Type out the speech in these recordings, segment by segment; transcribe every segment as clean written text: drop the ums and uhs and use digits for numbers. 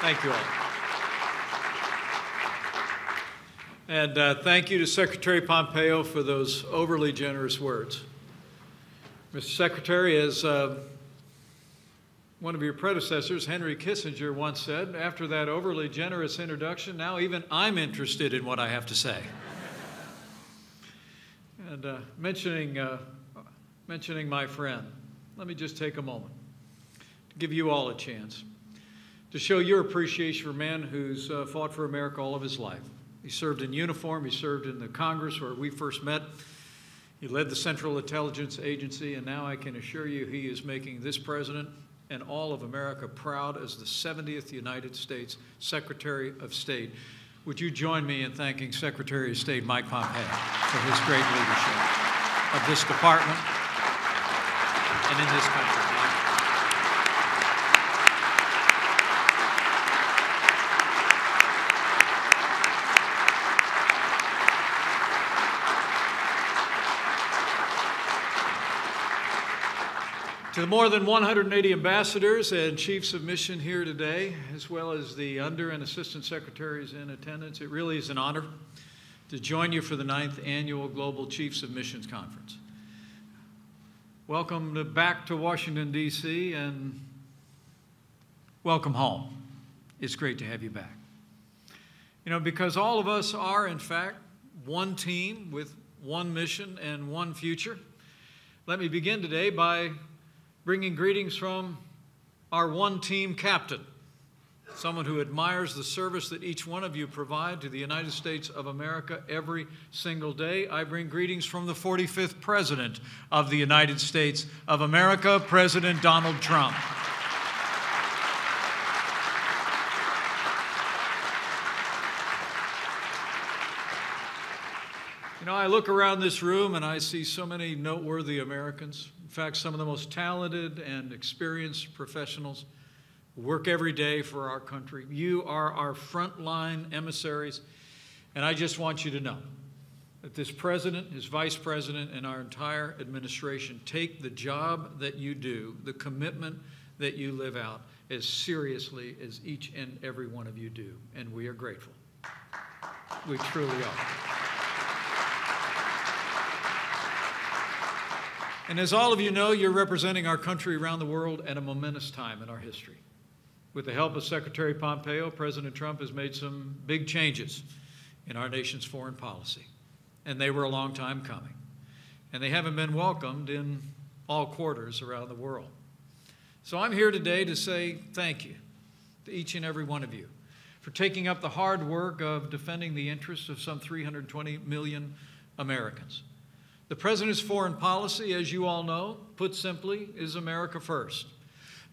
Thank you all. And thank you to Secretary Pompeo for those overly generous words. Mr. Secretary, as one of your predecessors, Henry Kissinger, once said, after that overly generous introduction, now even I'm interested in what I have to say. And mentioning my friend, let me just take a moment to give you all a chance to show your appreciation for a man who's fought for America all of his life. He served in uniform, he served in the Congress where we first met, he led the Central Intelligence Agency, and now I can assure you he is making this president and all of America proud as the 70th United States Secretary of State. Would you join me in thanking Secretary of State Mike Pompeo for his great leadership of this department and in this country? To the more than 180 ambassadors and chiefs of mission here today, as well as the under and assistant secretaries in attendance, it really is an honor to join you for the 9th Annual Global Chiefs of Missions Conference. Welcome back to Washington, D.C., and welcome home. It's great to have you back. You know, because all of us are, in fact, one team with one mission and one future, let me begin today by bringing greetings from our one-team captain, someone who admires the service that each one of you provide to the United States of America every single day. I bring greetings from the 45th President of the United States of America, President Donald Trump. You know, I look around this room and I see so many noteworthy Americans. In fact, some of the most talented and experienced professionals who work every day for our country. You are our frontline emissaries, and I just want you to know that this president, his vice president, and our entire administration take the job that you do, the commitment that you live out, as seriously as each and every one of you do, and we are grateful. We truly are. And as all of you know, you're representing our country around the world at a momentous time in our history. With the help of Secretary Pompeo, President Trump has made some big changes in our nation's foreign policy. And they were a long time coming. And they haven't been welcomed in all quarters around the world. So I'm here today to say thank you to each and every one of you for taking up the hard work of defending the interests of some 320 million Americans. The President's foreign policy, as you all know, put simply, is America first.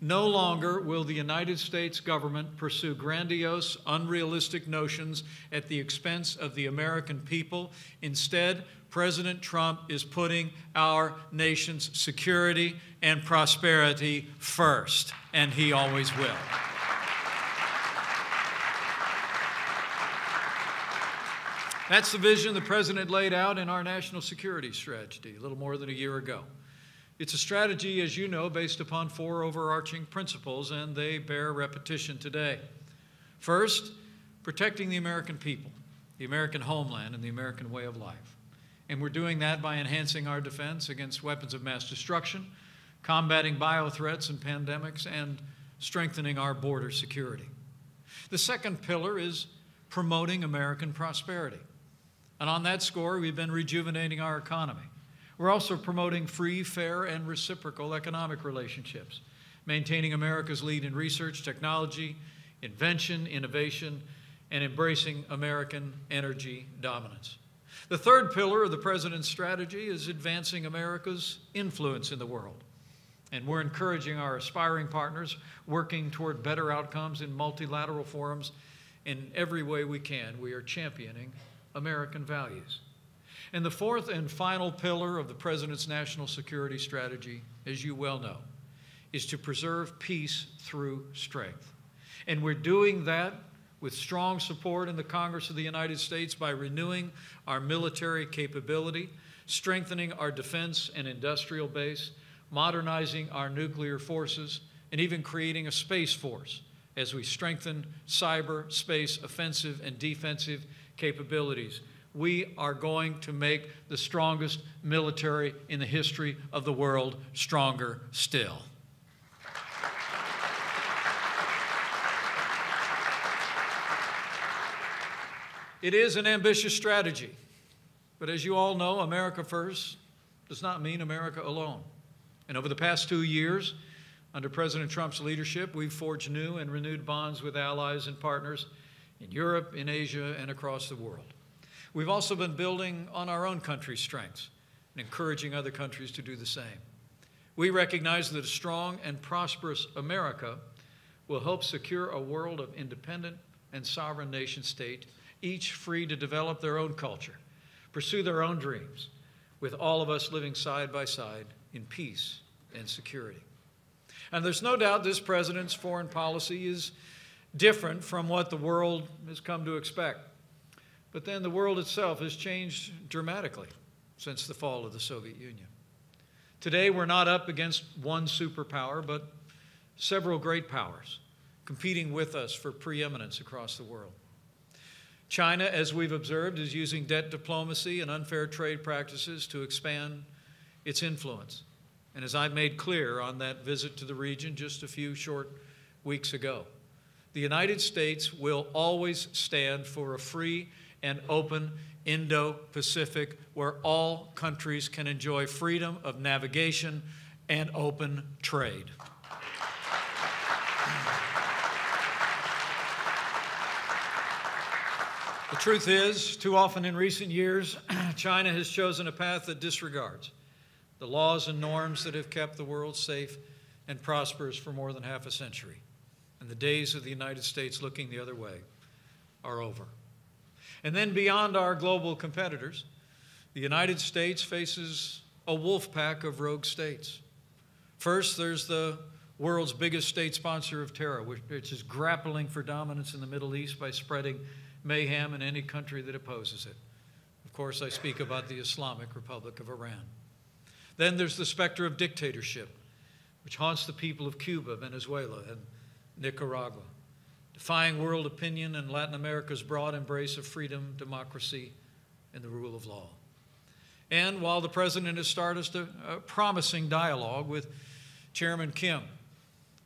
No longer will the United States government pursue grandiose, unrealistic notions at the expense of the American people. Instead, President Trump is putting our nation's security and prosperity first, and he always will. That's the vision the President laid out in our national security strategy a little more than a year ago. It's a strategy, as you know, based upon 4 overarching principles, and they bear repetition today. First, protecting the American people, the American homeland, and the American way of life. And we're doing that by enhancing our defense against weapons of mass destruction, combating biothreats and pandemics, and strengthening our border security. The second pillar is promoting American prosperity. And on that score, we've been rejuvenating our economy. We're also promoting free, fair, and reciprocal economic relationships, maintaining America's lead in research, technology, invention, innovation, and embracing American energy dominance. The third pillar of the President's strategy is advancing America's influence in the world. And we're encouraging our aspiring partners, working toward better outcomes in multilateral forums in every way we can. We are championing American values. And the fourth and final pillar of the President's national security strategy, as you well know, is to preserve peace through strength. And we're doing that with strong support in the Congress of the United States by renewing our military capability, strengthening our defense and industrial base, modernizing our nuclear forces, and even creating a space force as we strengthen cyber, space, offensive, and defensive capabilities. We are going to make the strongest military in the history of the world stronger still. It is an ambitious strategy, but as you all know, America first does not mean America alone. And over the past 2 years, under President Trump's leadership, we've forged new and renewed bonds with allies and partners in Europe, in Asia, and across the world. We've also been building on our own country's strengths and encouraging other countries to do the same. We recognize that a strong and prosperous America will help secure a world of independent and sovereign nation-state, each free to develop their own culture, pursue their own dreams, with all of us living side by side in peace and security. And there's no doubt this president's foreign policy is different from what the world has come to expect. But then the world itself has changed dramatically since the fall of the Soviet Union. Today, we're not up against one superpower, but several great powers competing with us for preeminence across the world. China, as we've observed, is using debt diplomacy and unfair trade practices to expand its influence. And as I made clear on that visit to the region just a few short weeks ago, the United States will always stand for a free and open Indo-Pacific where all countries can enjoy freedom of navigation and open trade. The truth is, too often in recent years, China has chosen a path that disregards the laws and norms that have kept the world safe and prosperous for more than half a century. And the days of the United States looking the other way are over. And then beyond our global competitors, the United States faces a wolf pack of rogue states. First, there's the world's biggest state sponsor of terror, which is grappling for dominance in the Middle East by spreading mayhem in any country that opposes it. Of course, I speak about the Islamic Republic of Iran. Then there's the specter of dictatorship, which haunts the people of Cuba, Venezuela, and Nicaragua, defying world opinion and Latin America's broad embrace of freedom, democracy, and the rule of law. And while the president has started a promising dialogue with Chairman Kim,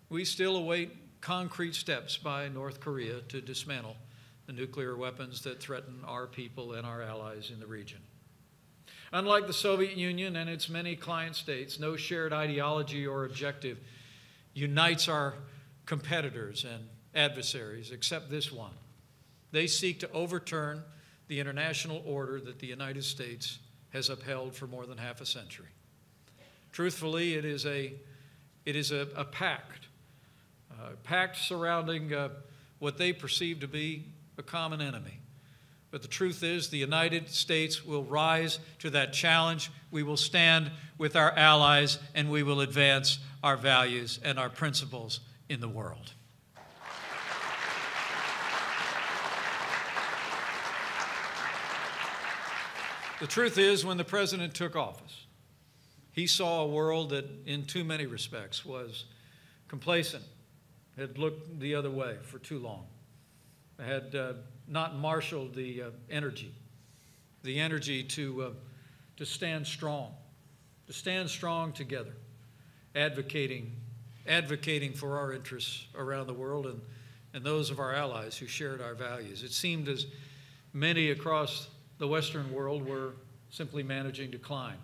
we still await concrete steps by North Korea to dismantle the nuclear weapons that threaten our people and our allies in the region. Unlike the Soviet Union and its many client states, no shared ideology or objective unites our competitors and adversaries except this one. They seek to overturn the international order that the United States has upheld for more than half a century. Truthfully, it is a pact surrounding what they perceive to be a common enemy. But the truth is, the United States will rise to that challenge. We will stand with our allies, and we will advance our values and our principles in the world. The truth is, when the president took office, he saw a world that, in too many respects, was complacent, had looked the other way for too long, had not marshaled the energy to stand strong together, advocating for our interests around the world and those of our allies who shared our values. It seemed as many across the Western world were simply managing to climb.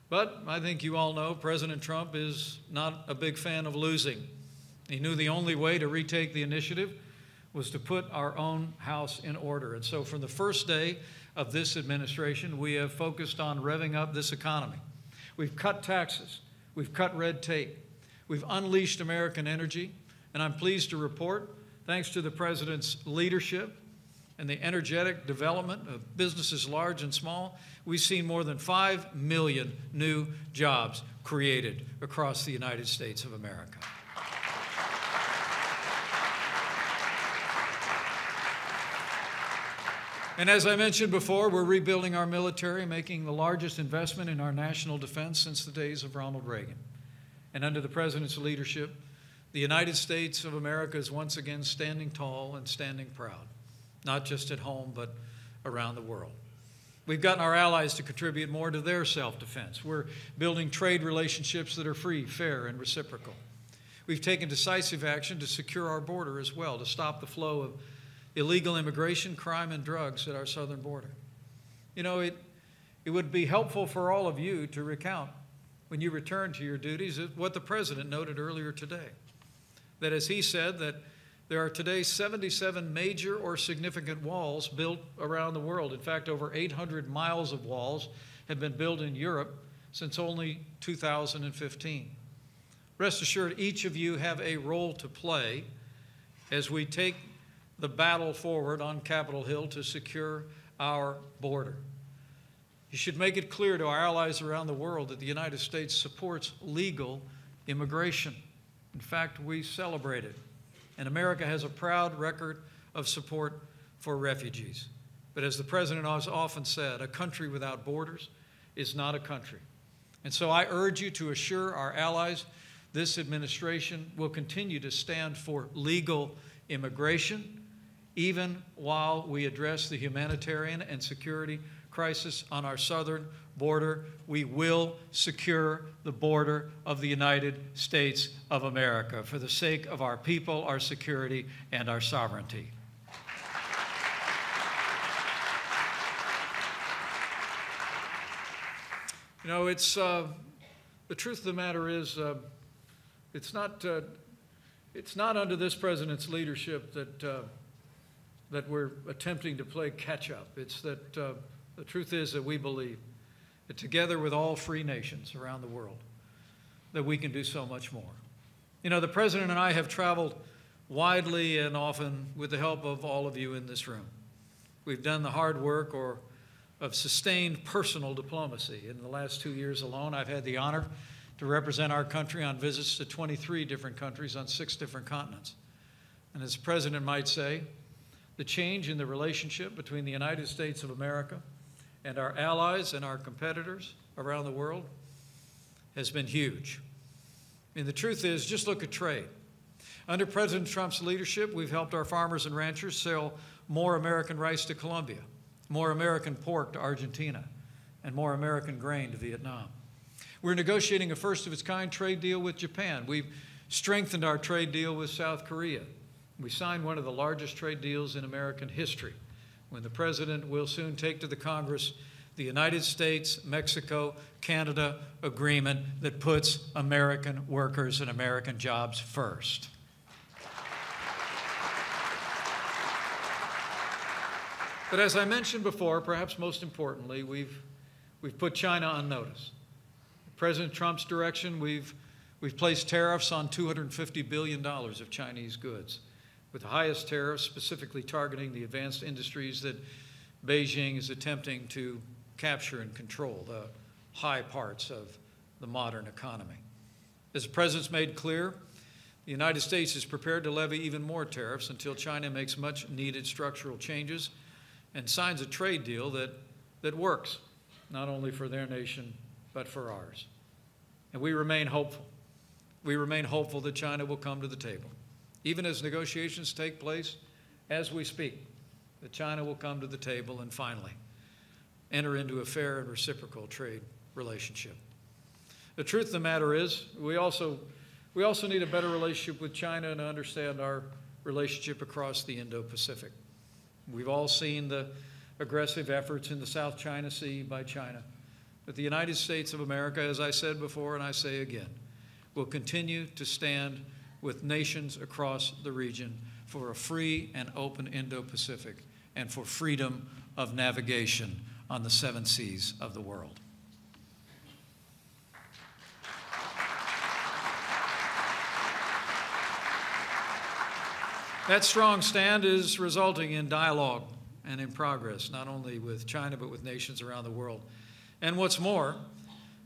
But I think you all know President Trump is not a big fan of losing. He knew the only way to retake the initiative was to put our own house in order. And so from the first day of this administration, we have focused on revving up this economy. We've cut taxes. We've cut red tape. We've unleashed American energy. And I'm pleased to report, thanks to the president's leadership and the energetic development of businesses large and small, we've seen more than 5 million new jobs created across the United States of America. And as I mentioned before, we're rebuilding our military, making the largest investment in our national defense since the days of Ronald Reagan. And under the president's leadership, The United States of America is once again standing tall and standing proud, not just at home, but around the world. We've gotten our allies to contribute more to their self-defense. We're building trade relationships that are free, fair, and reciprocal. We've taken decisive action to secure our border as well, to stop the flow of illegal immigration, crime, and drugs at our southern border. You know, it would be helpful for all of you to recount when you return to your duties what the President noted earlier today. That, as he said, that there are today 77 major or significant walls built around the world. In fact, over 800 miles of walls have been built in Europe since only 2015. Rest assured, each of you have a role to play as we take the battle forward on Capitol Hill to secure our border. You should make it clear to our allies around the world that the United States supports legal immigration. In fact, we celebrate it. And America has a proud record of support for refugees. But as the President has often said, a country without borders is not a country. And so I urge you to assure our allies this administration will continue to stand for legal immigration, even while we address the humanitarian and security crisis on our southern border. We will secure the border of the United States of America for the sake of our people, our security, and our sovereignty. You know, it's the truth of the matter is, it's not under this president's leadership that we're attempting to play catch-up. It's that the truth is that we believe that together with all free nations around the world, that we can do so much more. You know, the President and I have traveled widely and often with the help of all of you in this room. We've done the hard work of sustained personal diplomacy. In the last 2 years alone, I've had the honor to represent our country on visits to 23 different countries on 6 different continents. And as the President might say, the change in the relationship between the United States of America and our allies and our competitors around the world has been huge. I mean, the truth is, just look at trade. Under President Trump's leadership, we've helped our farmers and ranchers sell more American rice to Colombia, more American pork to Argentina, and more American grain to Vietnam. We're negotiating a first-of-its-kind trade deal with Japan. We've strengthened our trade deal with South Korea. We signed one of the largest trade deals in American history when the President will soon take to the Congress the United States-Mexico-Canada agreement that puts American workers and American jobs first. But as I mentioned before, perhaps most importantly, we've put China on notice. President Trump's direction, we've placed tariffs on $250 billion of Chinese goods, with the highest tariffs specifically targeting the advanced industries that Beijing is attempting to capture and control, the high parts of the modern economy. As the President's made clear, the United States is prepared to levy even more tariffs until China makes much needed structural changes and signs a trade deal that works, not only for their nation, but for ours. And we remain hopeful. We remain hopeful that China will come to the table. Even as negotiations take place as we speak, that China will come to the table and finally enter into a fair and reciprocal trade relationship. The truth of the matter is, we also need a better relationship with China and understand our relationship across the Indo-Pacific. We've all seen the aggressive efforts in the South China Sea by China. But the United States of America, as I said before and I say again, will continue to stand with nations across the region for a free and open Indo-Pacific and for freedom of navigation on the 7 seas of the world. That strong stand is resulting in dialogue and in progress, not only with China, but with nations around the world. And what's more,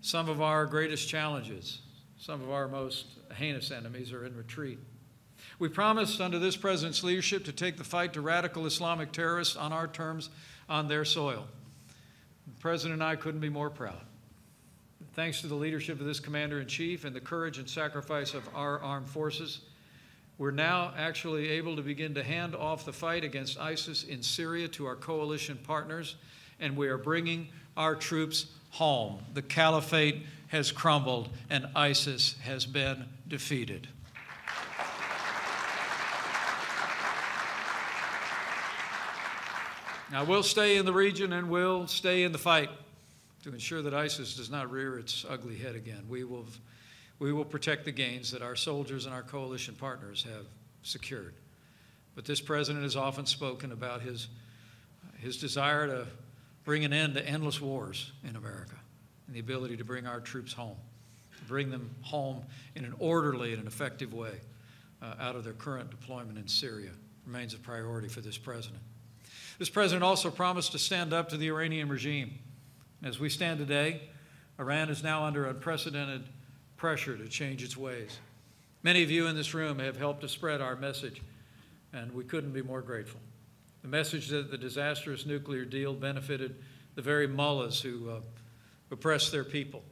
some of our greatest challenges, some of our most heinous enemies are in retreat. We promised under this President's leadership to take the fight to radical Islamic terrorists on our terms on their soil. The President and I couldn't be more proud. Thanks to the leadership of this Commander-in-Chief and the courage and sacrifice of our armed forces, We're now actually able to begin to hand off the fight against ISIS in Syria to our coalition partners, and we are bringing our troops home. The caliphate has crumbled and ISIS has been defeated. Now, we'll stay in the region and we'll stay in the fight to ensure that ISIS does not rear its ugly head again. We will protect the gains that our soldiers and our coalition partners have secured. But this president has often spoken about his desire to bring an end to endless wars in America and the ability to bring our troops home, to bring them home in an orderly and an effective way out of their current deployment in Syria remains a priority for this president. This president also promised to stand up to the Iranian regime. As we stand today, Iran is now under unprecedented pressure to change its ways. Many of you in this room have helped to spread our message, and we couldn't be more grateful. The message that the disastrous nuclear deal benefited the very mullahs who oppress their people.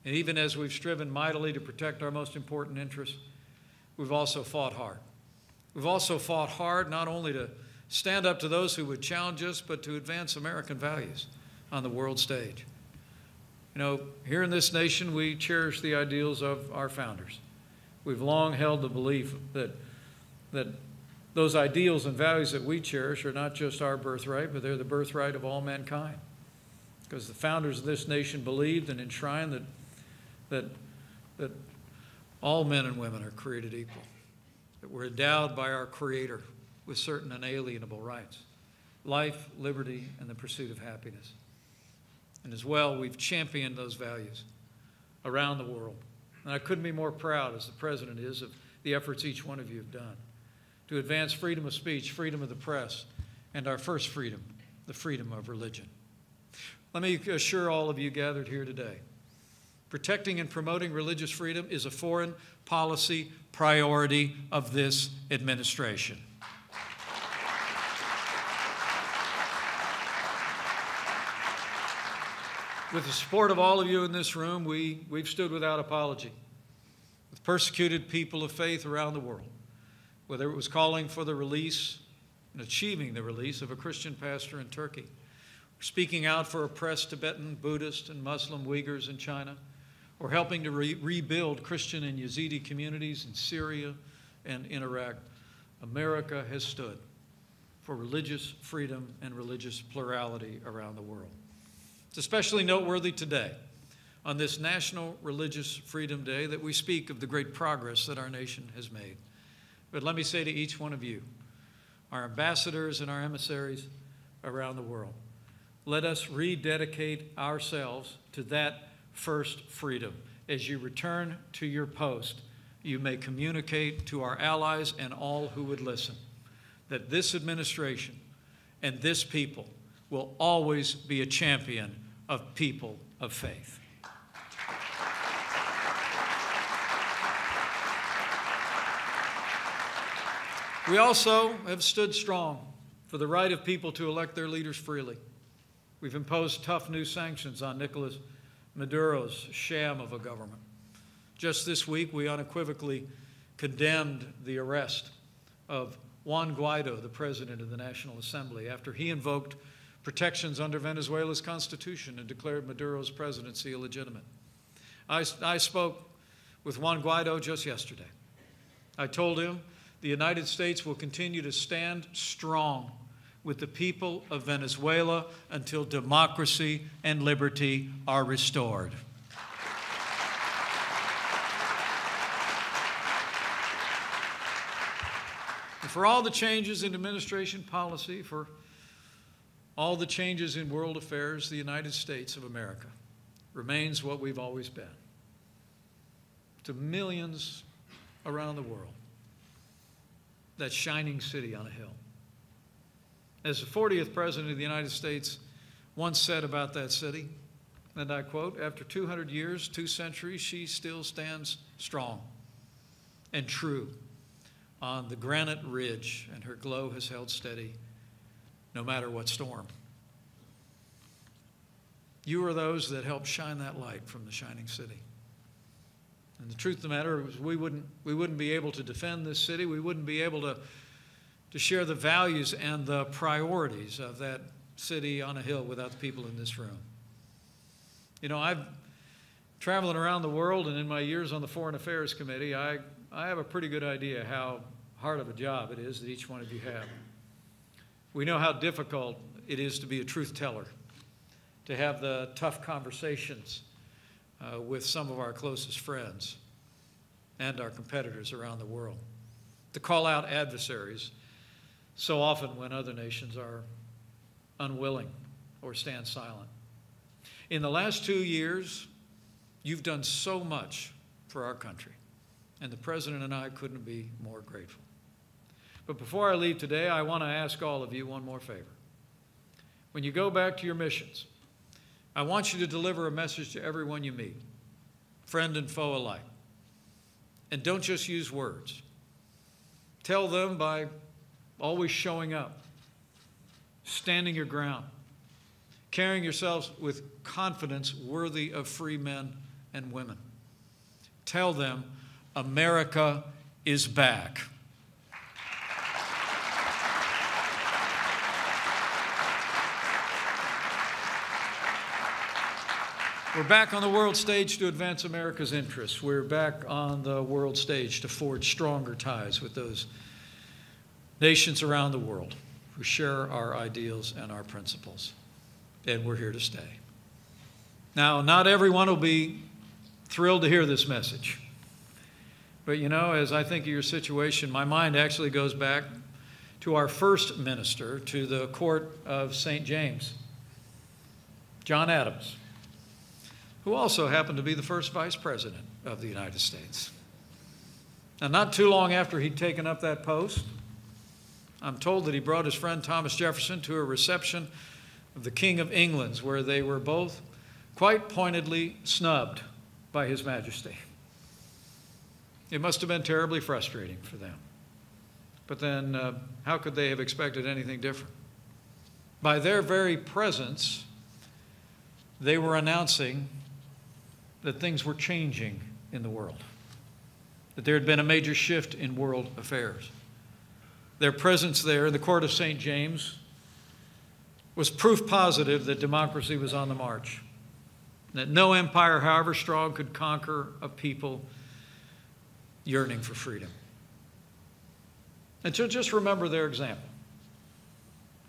And even as we've striven mightily to protect our most important interests, we've also fought hard. We've also fought hard not only to stand up to those who would challenge us, but to advance American values on the world stage. You know, here in this nation, we cherish the ideals of our founders. We've long held the belief that those ideals and values that we cherish are not just our birthright, but they're the birthright of all mankind. Because the founders of this nation believed and enshrined that all men and women are created equal, that we're endowed by our Creator with certain unalienable rights: life, liberty, and the pursuit of happiness. And as well, we've championed those values around the world. And I couldn't be more proud, as the President is, of the efforts each one of you have done to advance freedom of speech, freedom of the press, and our first freedom, the freedom of religion. Let me assure all of you gathered here today, protecting and promoting religious freedom is a foreign policy priority of this administration. With the support of all of you in this room, we've stood without apology with persecuted people of faith around the world, whether it was calling for the release and achieving the release of a Christian pastor in Turkey, or speaking out for oppressed Tibetan, Buddhist, and Muslim Uyghurs in China, or helping to rebuild Christian and Yazidi communities in Syria and in Iraq. America has stood for religious freedom and religious plurality around the world. It's especially noteworthy today, on this National Religious Freedom Day, that we speak of the great progress that our nation has made. But let me say to each one of you, our ambassadors and our emissaries around the world, let us rededicate ourselves to that first freedom. As you return to your post, you may communicate to our allies and all who would listen that this administration and this people will always be a champion of people of faith. We also have stood strong for the right of people to elect their leaders freely. We've imposed tough new sanctions on Nicolas Maduro's sham of a government. Just this week, we unequivocally condemned the arrest of Juan Guaido, the president of the National Assembly, after he invoked protections under Venezuela's constitution and declared Maduro's presidency illegitimate. I spoke with Juan Guaido just yesterday. I told him the United States will continue to stand strong with the people of Venezuela until democracy and liberty are restored. And for all the changes in administration policy, for all the changes in world affairs, the United States of America remains what we've always been. To millions around the world, that shining city on a hill. As the 40th President of the United States once said about that city, and I quote, "After 200 years, 2 centuries, she still stands strong and true on the granite ridge, and her glow has held steady no matter what storm." You are those that help shine that light from the shining city. And the truth of the matter is we wouldn't be able to defend this city. We wouldn't be able to share the values and the priorities of that city on a hill without the people in this room. You know, I've traveling around the world, and in my years on the Foreign Affairs Committee, I have a pretty good idea how hard of a job it is that each one of you have. We know how difficult it is to be a truth teller, to have the tough conversations with some of our closest friends and our competitors around the world, to call out adversaries so often when other nations are unwilling or stand silent. In the last 2 years, you've done so much for our country, and the President and I couldn't be more grateful. But before I leave today, I want to ask all of you one more favor. When you go back to your missions, I want you to deliver a message to everyone you meet, friend and foe alike. And don't just use words. Tell them by always showing up, standing your ground, carrying yourselves with confidence worthy of free men and women. Tell them America is back. We're back on the world stage to advance America's interests. We're back on the world stage to forge stronger ties with those nations around the world who share our ideals and our principles. And we're here to stay. Now, not everyone will be thrilled to hear this message. But you know, as I think of your situation, my mind actually goes back to our first minister to the court of St. James, John Adams, who also happened to be the first vice president of the United States. Now, not too long after he'd taken up that post, I'm told that he brought his friend Thomas Jefferson to a reception of the King of England's, where they were both quite pointedly snubbed by His Majesty. It must have been terribly frustrating for them. But then, how could they have expected anything different? By their very presence, they were announcing that things were changing in the world, that there had been a major shift in world affairs. Their presence there in the court of St. James was proof positive that democracy was on the march, that no empire, however strong, could conquer a people yearning for freedom. And so just remember their example.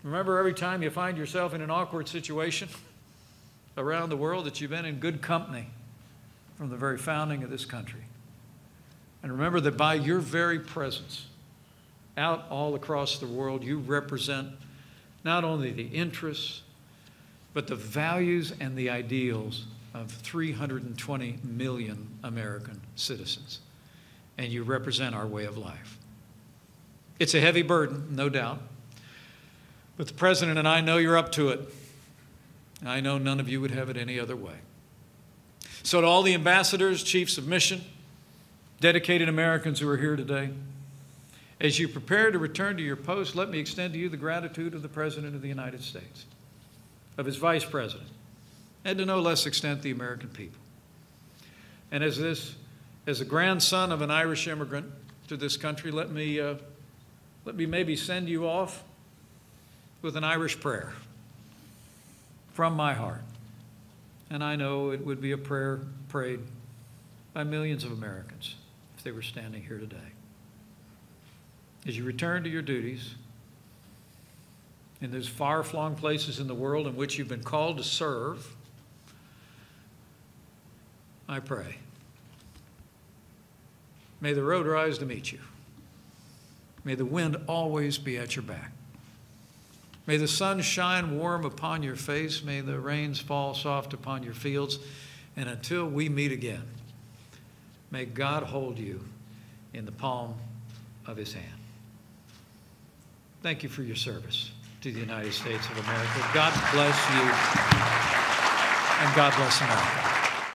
Remember every time you find yourself in an awkward situation around the world that you've been in good company from the very founding of this country. And remember that by your very presence out all across the world, you represent not only the interests, but the values and the ideals of 320 million American citizens. And you represent our way of life. It's a heavy burden, no doubt. But the President and I know you're up to it. I know none of you would have it any other way. So to all the ambassadors, chiefs of mission, dedicated Americans who are here today, as you prepare to return to your post, let me extend to you the gratitude of the President of the United States, of his Vice President, and to no less extent the American people. And as a grandson of an Irish immigrant to this country, let me maybe send you off with an Irish prayer from my heart. And I know it would be a prayer prayed by millions of Americans if they were standing here today. As you return to your duties in those far-flung places in the world in which you've been called to serve, I pray, may the road rise to meet you. May the wind always be at your back. May the sun shine warm upon your face. May the rains fall soft upon your fields. And until we meet again, may God hold you in the palm of his hand. Thank you for your service to the United States of America. God bless you, and God bless America.